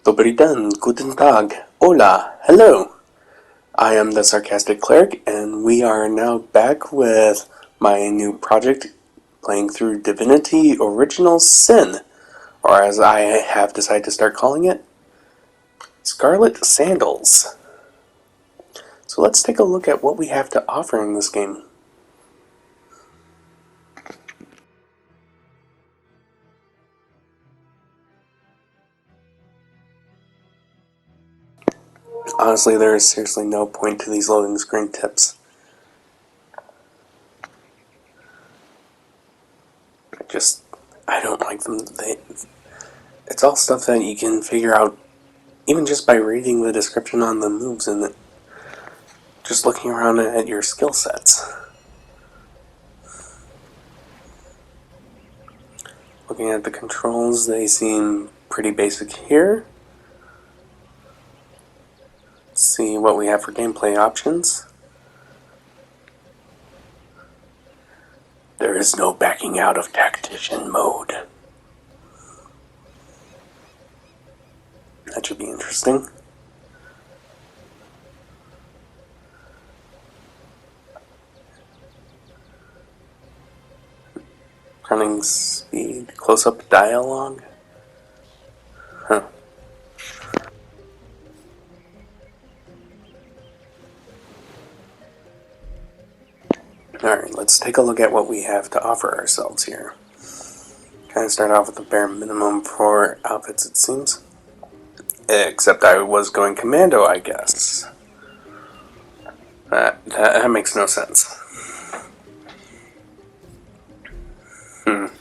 Dobry den, guten Tag, hola, hello. I am the Sarcastic Cleric, and we are now back with my new project, playing through Divinity Original Sin, or as I have decided to start calling it, Scarlet Sandalz. So let's take a look at what we have to offer in this game. Honestly, there is seriously no point to these loading screen tips. I don't like them. It's all stuff that you can figure out even just by reading the description on the moves and just looking around at your skill sets. Looking at the controls, they seem pretty basic here. Let's see what we have for gameplay options. There is no backing out of tactician mode. That should be interesting. Running speed, close-up dialogue. Huh. Alright, let's take a look at what we have to offer ourselves here. Kind of start off with the bare minimum for outfits, it seems. Except I was going commando, I guess. That makes no sense. What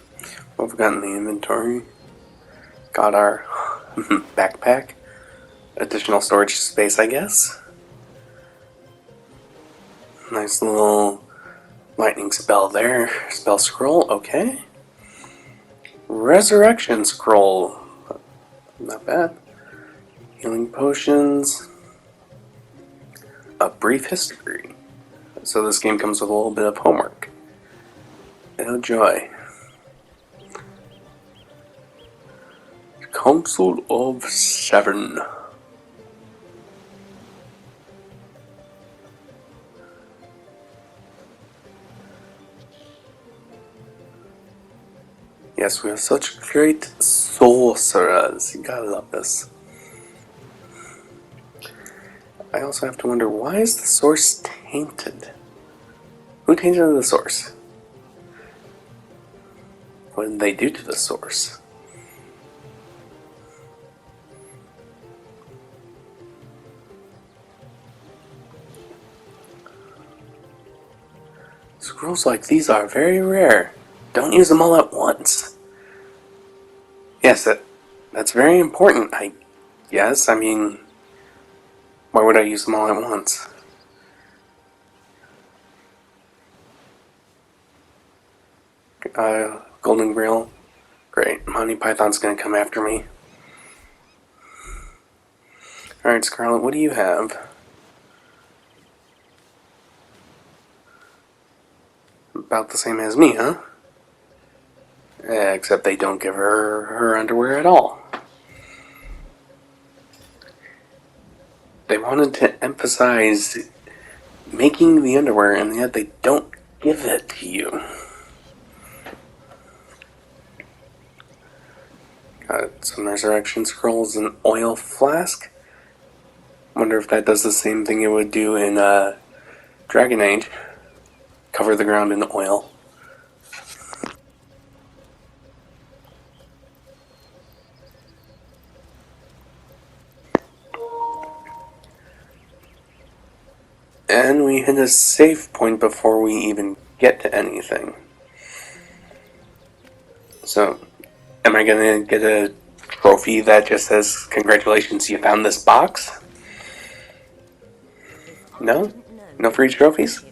have we got in the inventory? Got our backpack. Additional storage space, I guess. Nice little lightning spell there. Spell scroll, okay. Resurrection scroll. Not bad. Healing potions. A brief history. So this game comes with a little bit of homework. Oh joy. Council of Seven. Yes, we have such great sorcerers. You gotta love this. I also have to wonder, why is the source tainted? Who tainted the source? What did they do to the source? Scrolls like these are very rare. Don't use them all at once. Yes, that's very important, I guess. I mean, why would I use them all at once? Golden Grail. Great. Monty Python's gonna come after me. Alright, Scarlet, what do you have? About the same as me, huh? Except they don't give her underwear at all. They wanted to emphasize making the underwear, and yet they don't give it to you. Got some resurrection scrolls and oil flask. Wonder if that does the same thing it would do in Dragon Age. Cover the ground in oil. And we hit a save point before we even get to anything. So, am I gonna get a trophy that just says, "Congratulations, you found this box"? No? No free trophies?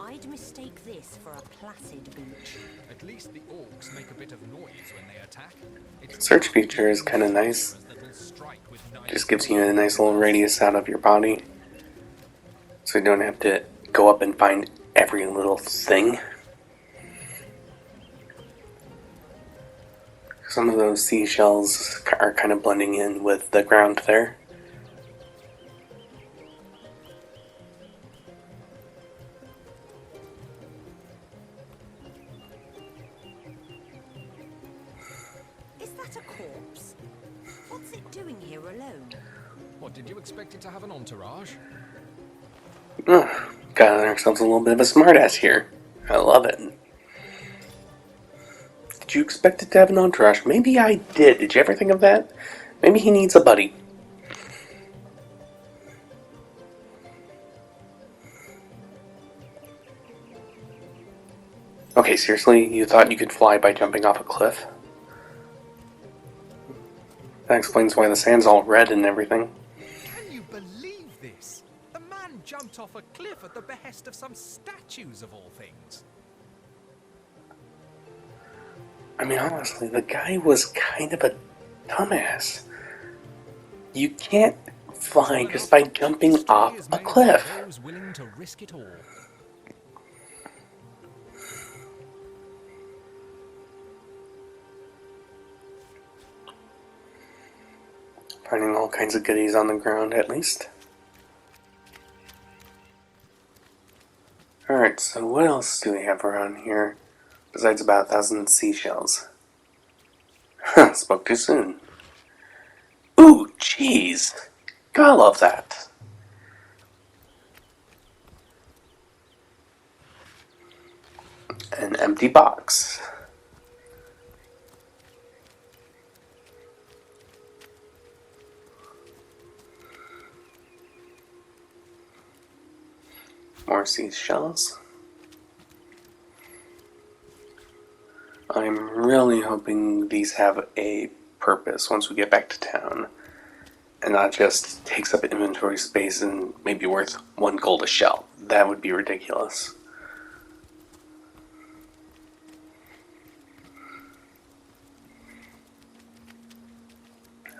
I'd mistake this for a placid beach. At least the orcs make a bit of noise when they attack. Search feature is kind of nice. Just gives you a nice little radius out of your body, so you don't have to go up and find every little thing. Some of those seashells are kind of blending in with the ground there. Is that a corpse? What's it doing here alone? What, did you expect it to have an entourage? Got ourselves a little bit of a smartass here. I love it. Did you expect it to have an entourage? Maybe I did. Did you ever think of that? Maybe he needs a buddy. Okay, seriously? You thought you could fly by jumping off a cliff? That explains why the sand's all red and everything. Can you believe this? The man jumped off a cliff at the behest of some statues of all things. I mean, honestly, the guy was kind of a dumbass. You can't fly just by jumping off a cliff. Those willing to risk it all. Finding all kinds of goodies on the ground, at least. Alright, so what else do we have around here besides about 1,000 seashells? Spoke too soon. Ooh, cheese! Gotta love that. An empty box. More seashells. I'm really hoping these have a purpose once we get back to town, and not just takes up inventory space and maybe worth 1 gold a shell. That would be ridiculous.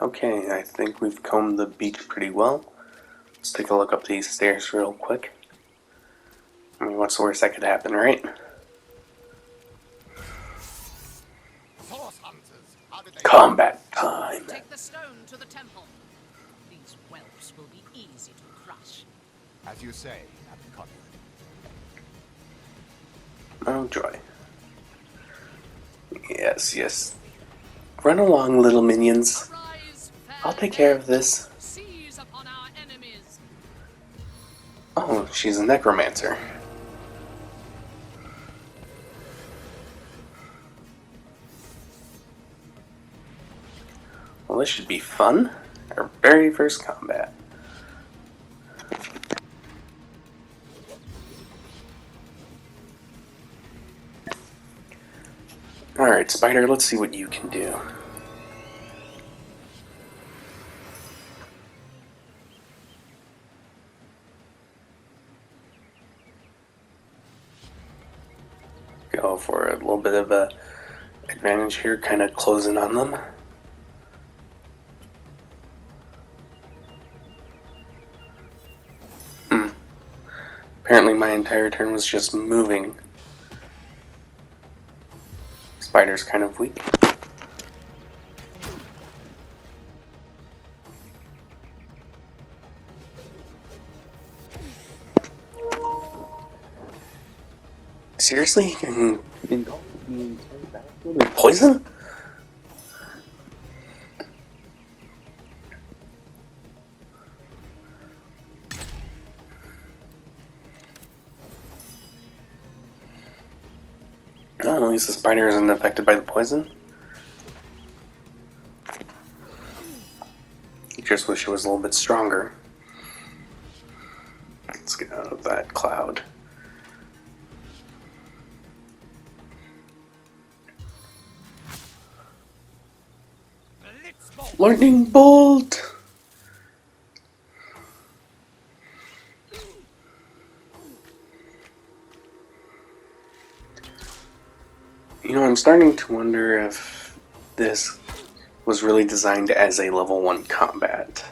Okay, I think we've combed the beach pretty well. Let's take a look up these stairs real quick. I mean, what's the worst that could happen, right? Combat time. Take the stone to the temple. These whelps will be easy to crush. As you say, Captain Conrad. Oh, joy. Yes, yes. Run along, little minions. Arise, I'll take care of this. seize upon our enemies. Oh, she's a necromancer. Well, this should be fun. Our very first combat. Alright, Spider, let's see what you can do. Go for a little bit of a advantage here, kind of closing on them. Apparently my entire turn was just moving. Spider's kind of weak. Seriously? You can engulf the entire battlefield in poison? Oh, at least the spider isn't affected by the poison. I just wish it was a little bit stronger. Let's get out of that cloud. Lightning bolt! You know, I'm starting to wonder if this was really designed as a level 1 combat.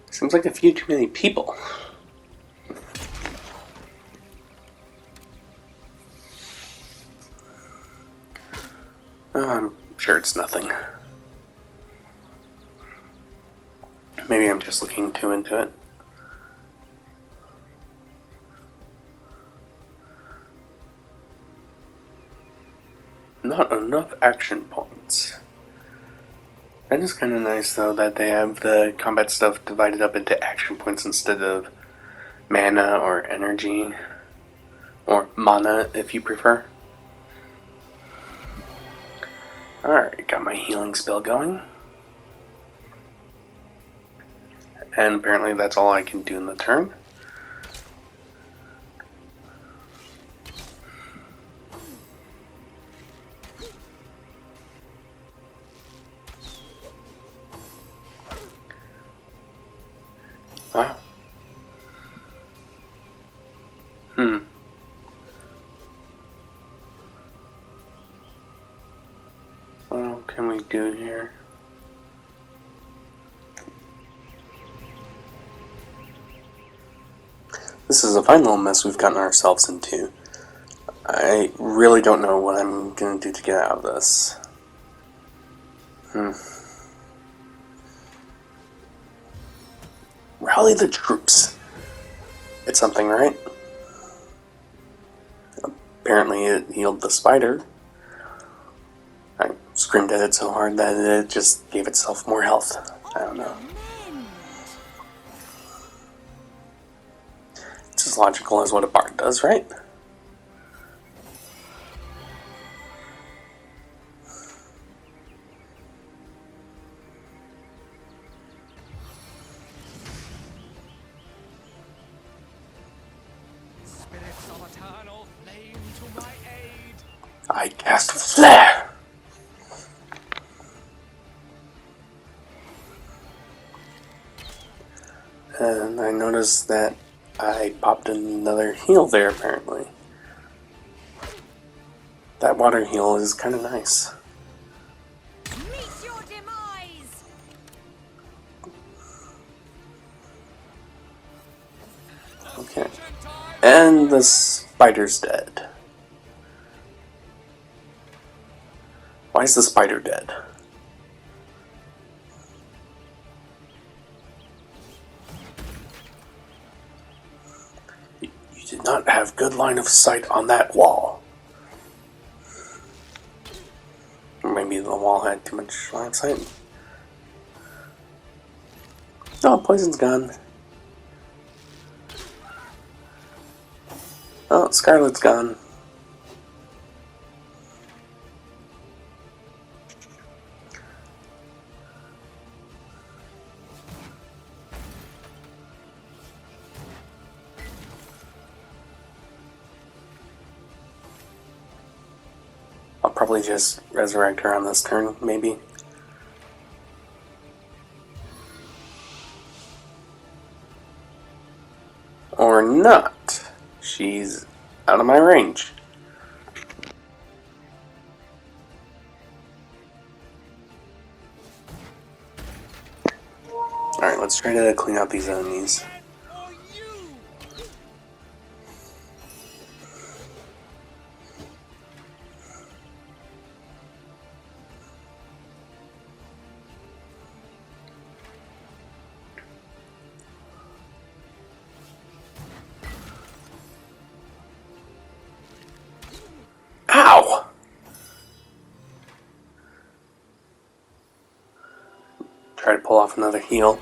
Seems like a few too many people. I'm sure it's nothing. Maybe I'm just looking too into it. Not enough action points. That is kind of nice, though, that they have the combat stuff divided up into action points instead of mana or energy, or mana if you prefer. Alright, got my healing spell going. And apparently that's all I can do in the turn. Wow. What can we do here? This is a fine little mess we've gotten ourselves into. I really don't know what I'm gonna do to get out of this. Rally the troops. It's something, right? Apparently it healed the spider. I screamed at it so hard that it just gave itself more health. I don't know. It's as logical as what a bard does, right? Spirits of eternal flame to my aid. I cast Flare! And I noticed that I popped another heal there, apparently. That water heal is kind of nice. Meet your demise! Okay. And the spider's dead. Why is the spider dead? You did not have good line of sight on that wall. Or maybe the wall had too much line of sight. Oh, poison's gone. Oh, Scarlet's gone. I'll probably just resurrect her on this turn, maybe. Or not. She's out of my range. Alright, let's try to clean out these enemies. Or you. Ow! Try to pull off another heal.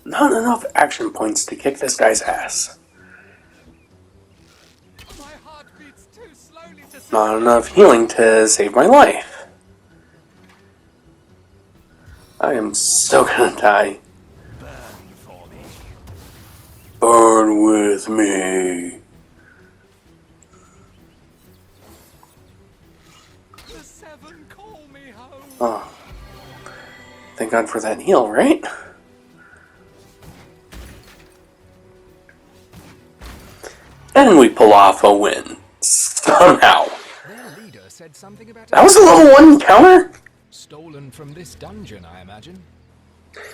Not enough action points to kick this guy's ass. My heart beats too slowly to Not enough healing to save my life. I am so gonna die. burn for me. Burn with me. The seven call me home. Oh. Thank God for that heal, right? And we pull off a win. Somehow. Their leader said something about That was a level 1 encounter? stolen from this dungeon, I imagine.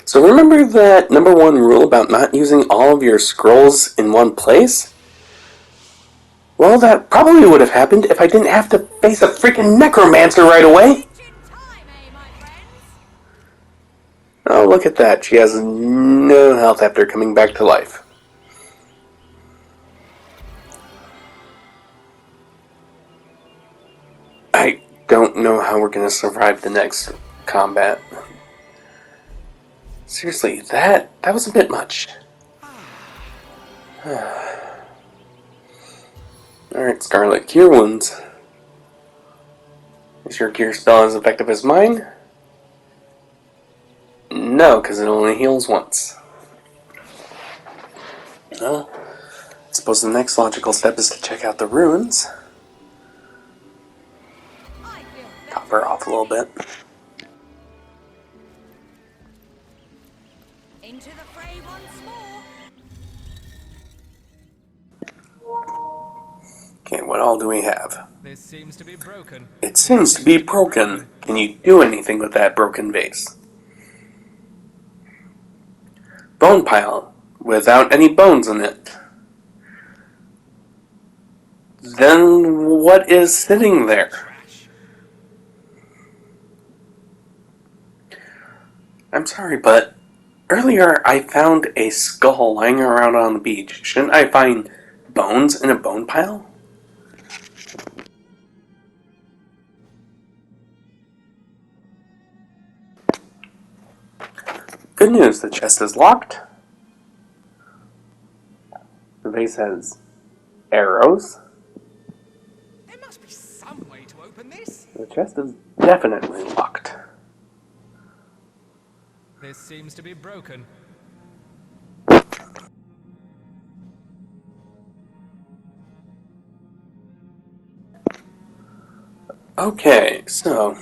So remember that number 1 rule about not using all of your scrolls in one place? Well, that probably would have happened if I didn't have to face a freaking necromancer right away. Oh, look at that. She has no health after coming back to life. I don't know how we're going to survive the next combat. Seriously, that was a bit much. Alright, Scarlet, cure wounds. Is your cure spell as effective as mine? No, because it only heals once. Well, I suppose the next logical step is to check out the ruins. Top her off a little bit. Into the fray once more. Okay, what all do we have? This seems to be broken. It seems to be broken. Can you do anything with that broken vase? Bone pile, without any bones in it. Then what is sitting there? Trash. I'm sorry, but earlier I found a skull lying around on the beach. Shouldn't I find bones in a bone pile? Good news, the chest is locked. The vase has arrows. There must be some way to open this. The chest is definitely locked. This seems to be broken. Okay, so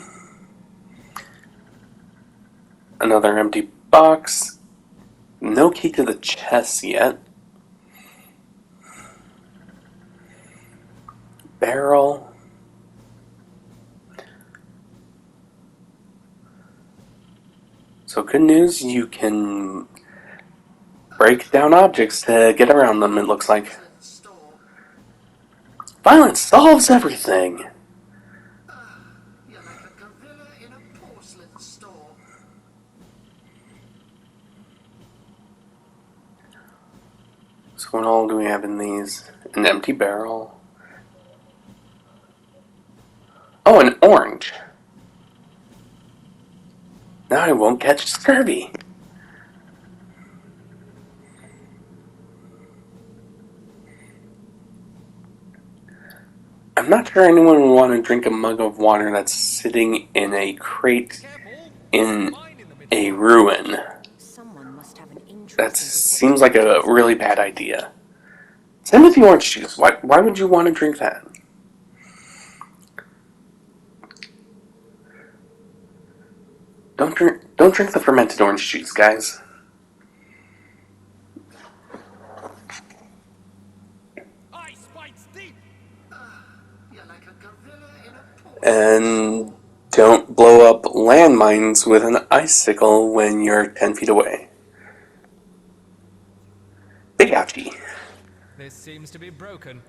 another empty box. No key to the chest yet. Barrel. So good news, you can break down objects to get around them, it looks like. Violence solves everything! You're like a gorilla in a porcelain store. So what all do we have in these? An empty barrel. Oh, an orange! Now I won't catch scurvy! I'm not sure anyone would want to drink a mug of water that's sitting in a crate Careful. in Mine in the middle. a ruin. Someone must have an interest That in seems like a really bad idea. Same with the orange juice. Why would you want to drink that? Don't drink the fermented orange juice, guys. Ice bites deep. You're like a gorilla in a porcelain And don't blow up landmines with an icicle when you're 10 feet away. Big ouchie. This seems to be broken.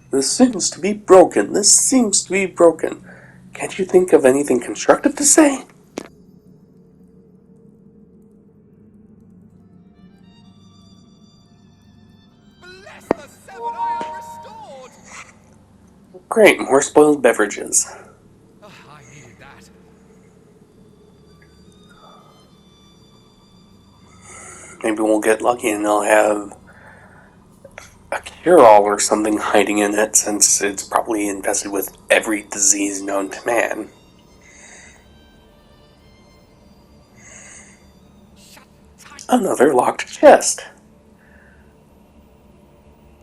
This seems to be broken. This seems to be broken. Can't you think of anything constructive to say? Bless the seven, I am restored. Great, more spoiled beverages. Oh, I needed that. Maybe we'll get lucky and they'll have a cure-all or something hiding in it, since it's probably infested with every disease known to man. Shut tight. Another locked chest.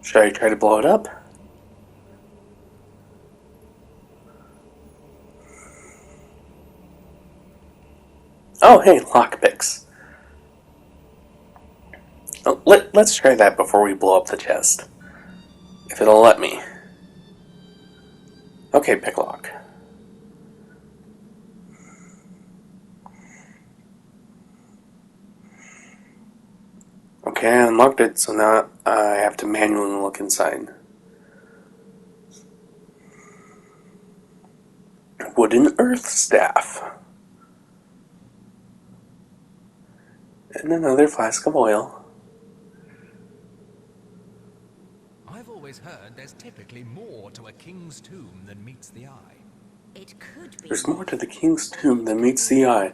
Should I try to blow it up? Oh, hey, lockpicks. Oh, let's try that before we blow up the chest. If it'll let me. Okay, pick lock. Okay, I unlocked it, so now I have to manually look inside. wooden earth staff. And another flask of oil. I've always heard there's typically more to a king's tomb than meets the eye. It could be. There's more to the king's tomb than meets the eye.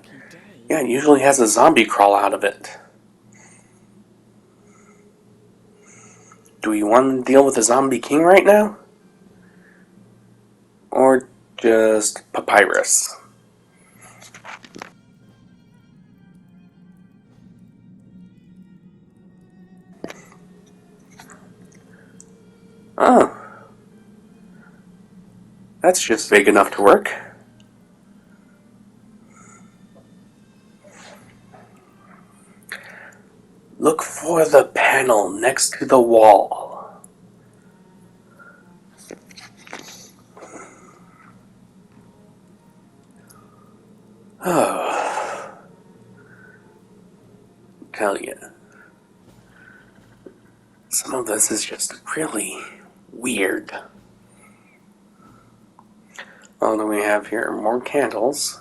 Yeah, it usually has a zombie crawl out of it. Do we want to deal with the zombie king right now? Or just papyrus? Oh. That's just vague enough to work. Look for the panel next to the wall. Oh. Tell you. Some of this is just really weird. What do we have here? More candles.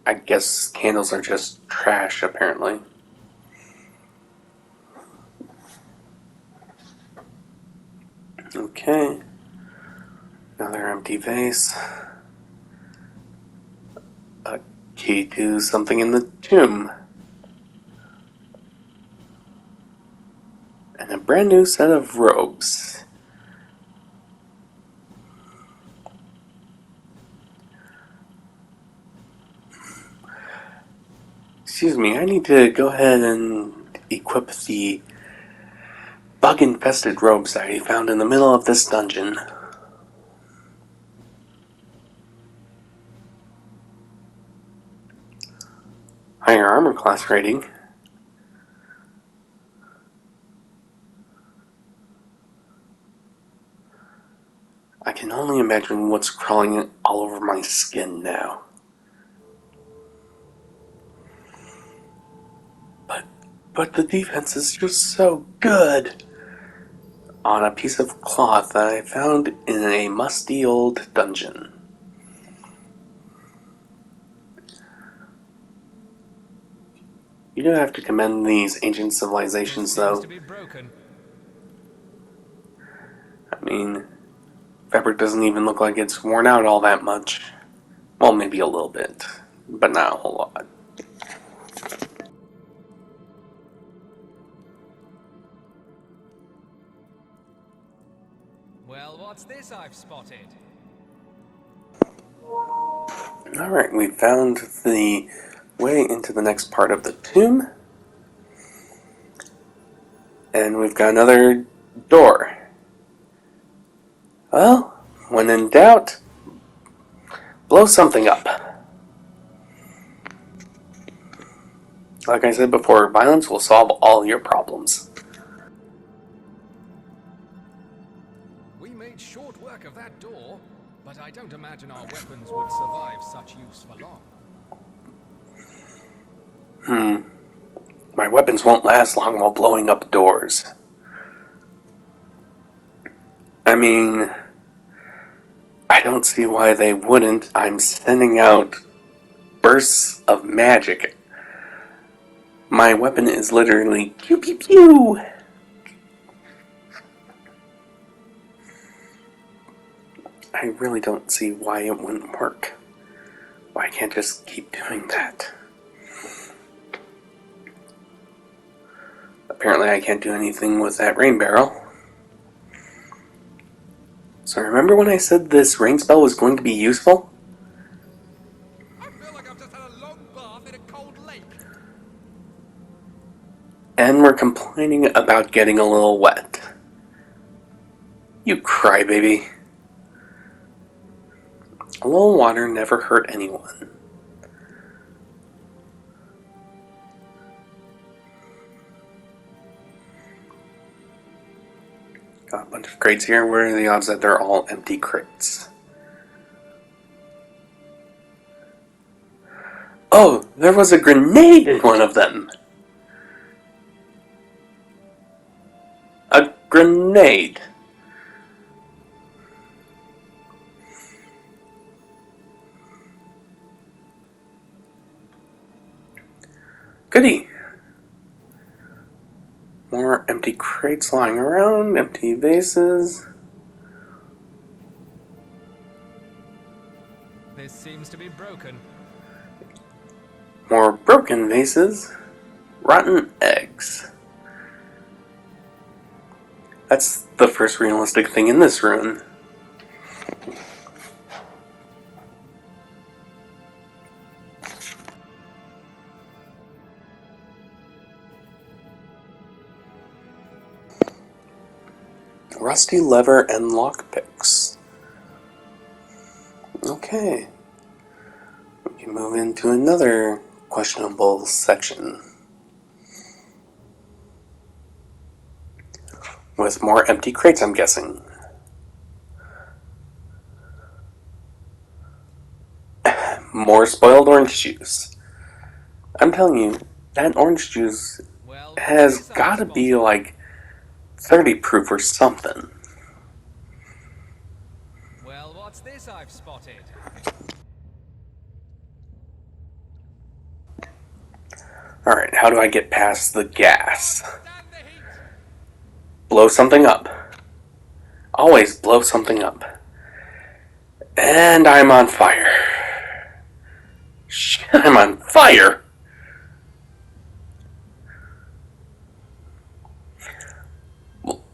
I guess candles are just trash, apparently. Okay. Another empty vase. A key to something in the tomb. And a brand new set of robes. Excuse me, I need to go ahead and equip the bug-infested robes that I found in the middle of this dungeon. Higher armor class rating. I can only imagine what's crawling all over my skin now. But the defense is just so good. On a piece of cloth that I found in a musty old dungeon. You do have to commend these ancient civilizations, though. To be broken. I mean, fabric doesn't even look like it's worn out all that much. Well, maybe a little bit, but not a whole lot. Well, what's this I've spotted? Alright, we found the way into the next part of the tomb. And we've got another door. Well, when in doubt, blow something up. Like I said before, violence will solve all your problems. We made short work of that door, but I don't imagine our weapons would survive such use for long. My weapons won't last long while blowing up doors. I mean, I don't see why they wouldn't. I'm sending out bursts of magic. My weapon is literally pew pew pew. I really don't see why it wouldn't work. Why I can't just keep doing that. Apparently I can't do anything with that rain barrel. So remember when I said this rain spell was going to be useful? I feel like I've just had a long bath in a cold lake. And we're complaining about getting a little wet. You crybaby. A little water never hurt anyone. Got a bunch of crates here. What are the odds that they're all empty crates? Oh, there was a grenade in one of them! A grenade! Goody! More empty crates lying around, empty vases. This seems to be broken. More broken vases. Rotten eggs. That's the first realistic thing in this room. Rusty lever and lockpicks. Okay. We can move into another questionable section. With more empty crates, I'm guessing. More spoiled orange juice. I'm telling you, that orange juice Well, has this I've gotta be spotted. like 30 proof or something. Well, what's this I've spotted? Alright, how do I get past the gas? Stand the heat! Blow something up. Always blow something up. And I'm on fire. Shit, I'm on fire!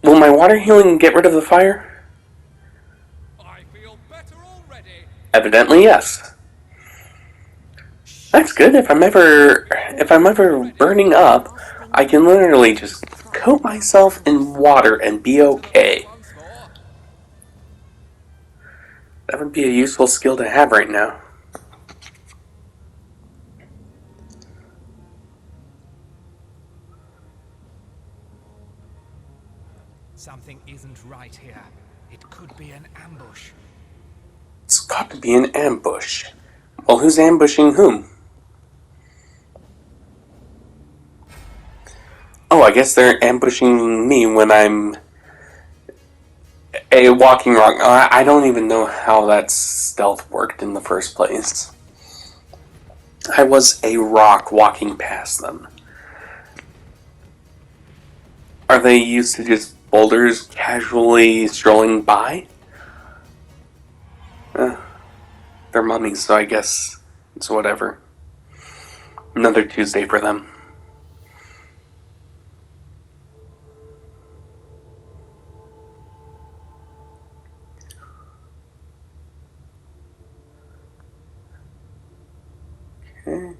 Will my water healing get rid of the fire? I feel better already. Evidently, yes. That's good. If I'm ever burning up, I can literally just coat myself in water and be okay. Once more. That would be a useful skill to have right now. Something isn't right here. It could be an ambush. It's got to be an ambush. Well, who's ambushing whom? Oh, I guess they're ambushing me when I'm a walking rock. I don't even know how that stealth worked in the first place. I was a rock walking past them. Are they used to just boulders casually strolling by? They're mummies, so I guess it's whatever. Another Tuesday for them. Okay.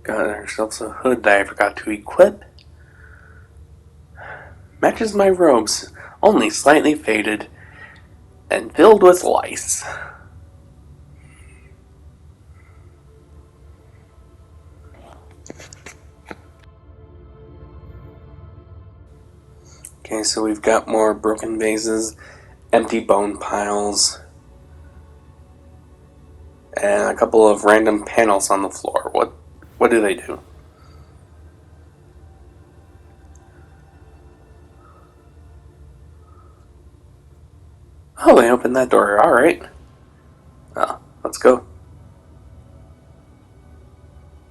Got ourselves a hood that I forgot to equip. Matches my robes, only slightly faded and filled with lice. Okay, so we've got more broken vases, empty bone piles, and a couple of random panels on the floor. What do they do? Oh, they opened that door. Alright. Oh, let's go.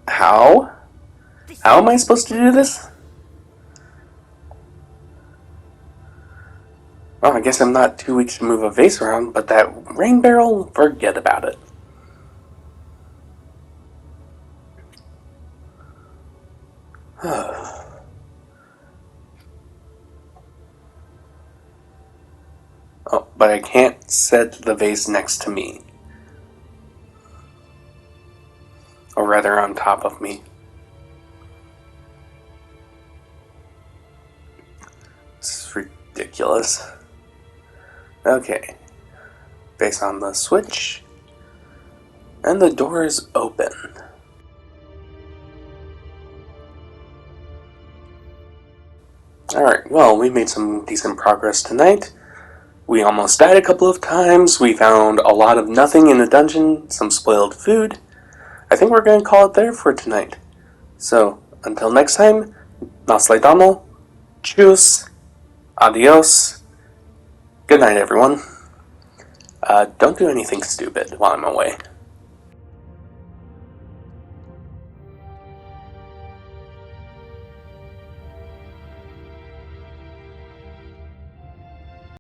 How? How am I supposed to do this? Well, I guess I'm not too weak to move a vase around, but that rain barrel, forget about it. Oh, but I can't set the vase next to me. Or rather, on top of me. This is ridiculous. Okay. Vase on the switch. And the door is open. Alright, well, we made some decent progress tonight. We almost died a couple of times. We found a lot of nothing in the dungeon, some spoiled food. I think we're going to call it there for tonight. So, until next time, nos leitamos, tschüss, adios, good night everyone. Don't do anything stupid while I'm away.